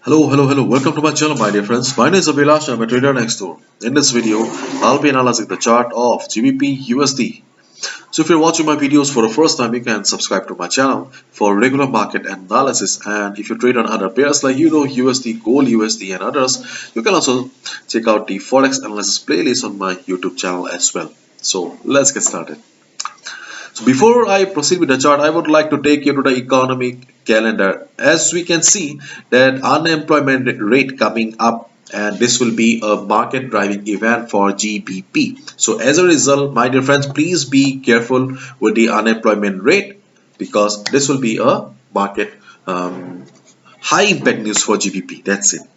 Hello. Welcome to my channel, my dear friends. My name is Abhilash. I'm a trader next door. In this video, I'll be analyzing the chart of GBP USD. So if you're watching my videos for the first time, you can subscribe to my channel for regular market analysis. And if you trade on other pairs like USD, Gold USD, and others, you can also check out the Forex analysis playlist on my YouTube channel as well. So let's get started. So before I proceed with the chart, I would like to take you to the economic calendar. As we can see that unemployment rate coming up, and this will be a market driving event for GBP. So as a result, my dear friends, please be careful with the unemployment rate because this will be a market high impact news for GBP. That's it.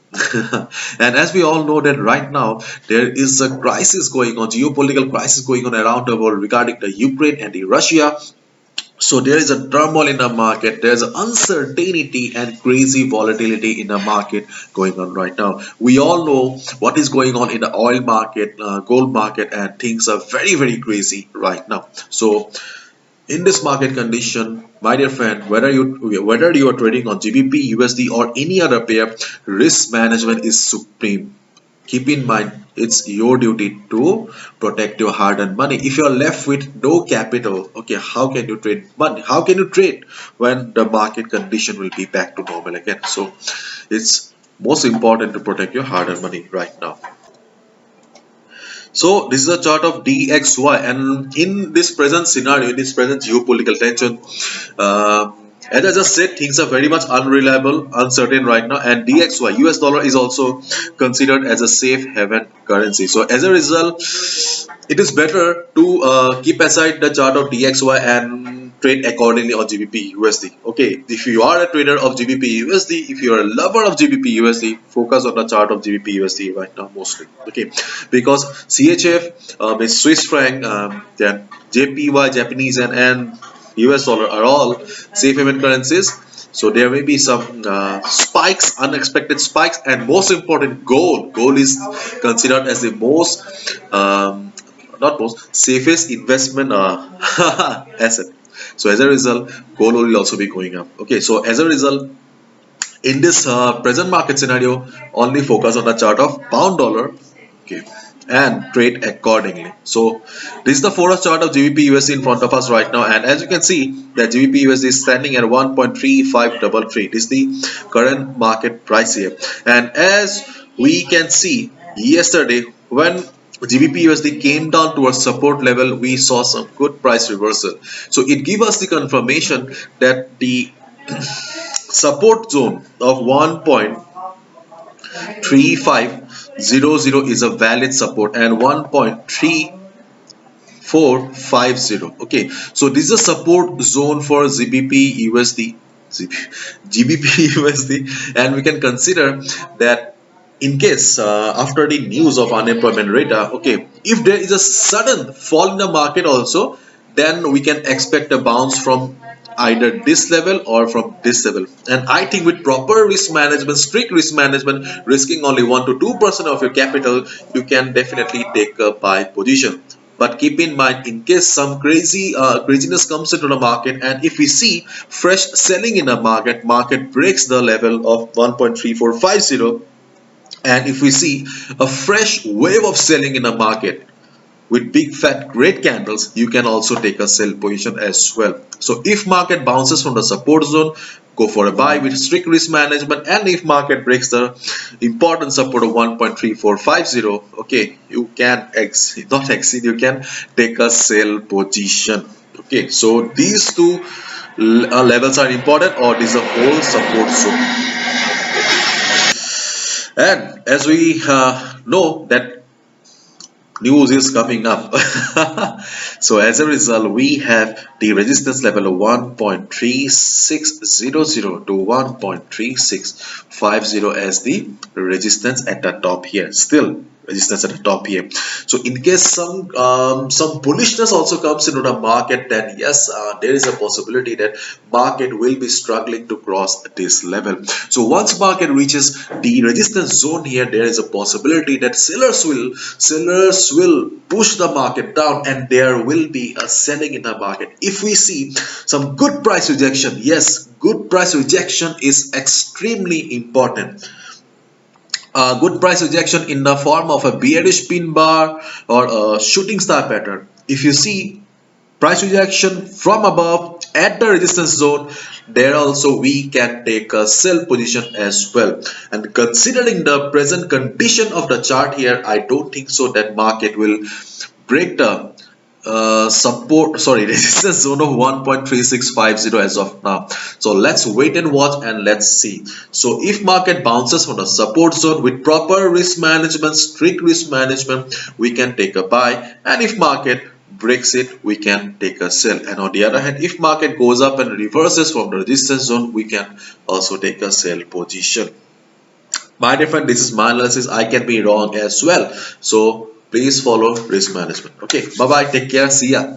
And as we all know that right now there is a crisis going on, geopolitical crisis going on around the world regarding the Ukraine and the Russia. So there is a turmoil in the market, there's uncertainty and crazy volatility in the market going on right now. We all know what is going on in the oil market, gold market, and things are very crazy right now. So in this market condition, my dear friend, whether you are trading on GBP, USD, or any other pair, risk management is supreme. Keep in mind, it's your duty to protect your hard-earned money. If you are left with no capital, okay, how can you trade money? How can you trade when the market condition will be back to normal again? So it's most important to protect your hard-earned money right now. So this is a chart of DXY, and in this present scenario, in this present geopolitical tension, as I just said, things are very much unreliable, uncertain right now, and DXY US dollar is also considered as a safe haven currency. So as a result, it is better to keep aside the chart of DXY and trade accordingly on GBP USD. Okay, if you are a trader of GBP USD, if you are a lover of GBP USD, focus on the chart of GBP USD right now mostly. Okay, because CHF, is Swiss franc, then JPY, Japanese, and US dollar are all safe haven currencies. So there may be some spikes, unexpected spikes, and most important, gold. Gold is considered as the most, not most, safest investment asset. So as a result, gold will also be going up. Okay, so as a result, in this present market scenario, only focus on the chart of pound dollar. Okay, and trade accordingly. So this is the forex chart of GBP USD in front of us right now, and as you can see that GBP USD is standing at 1.3533. This is the current market price here, and as we can see yesterday when GBP USD came down to a support level, we saw some good price reversal. So it gives us the confirmation that the support zone of 1.3500 is a valid support and 1.3450. Okay, so this is a support zone for GBP USD, GBP USD, and we can consider that in case after the news of unemployment rate, okay, if there is a sudden fall in the market also, then we can expect a bounce from either this level or from this level. And I think with proper risk management, strict risk management, risking only 1 to 2% of your capital, you can definitely take a buy position. But keep in mind, in case some craziness comes into the market, and if we see fresh selling in the market breaks the level of 1.3450, and if we see a fresh wave of selling in the market with big fat red candles, you can also take a sell position as well. So if market bounces from the support zone, go for a buy with strict risk management, and if market breaks the important support of 1.3450, okay, you can not exceed, you can take a sell position. Okay, so these two levels are important, or this is a whole support zone. And as we know that news is coming up. So as a result, we have the resistance level of 1.3600 to 1.3650 as the resistance at the top here. Still resistance at the top here. So in case some bullishness also comes into the market, then yes, there is a possibility that market will be struggling to cross this level. So once market reaches the resistance zone here, there is a possibility that sellers will push the market down, and there will be a selling in the market. If we see some good price rejection, yes, good price rejection is extremely important. A good price rejection in the form of a bearish pin bar or a shooting star pattern. If you see price rejection from above at the resistance zone, there also we can take a sell position as well. And considering the present condition of the chart here, I don't think so that market will break the resistance zone of 1.3650 as of now. So let's wait and watch and let's see. So if market bounces from the support zone with proper risk management, strict risk management, we can take a buy, and if market breaks it, we can take a sell. And on the other hand, if market goes up and reverses from the resistance zone, we can also take a sell position. My dear friend, this is my analysis. I can be wrong as well, so please follow risk management. Okay, bye bye, take care, see ya.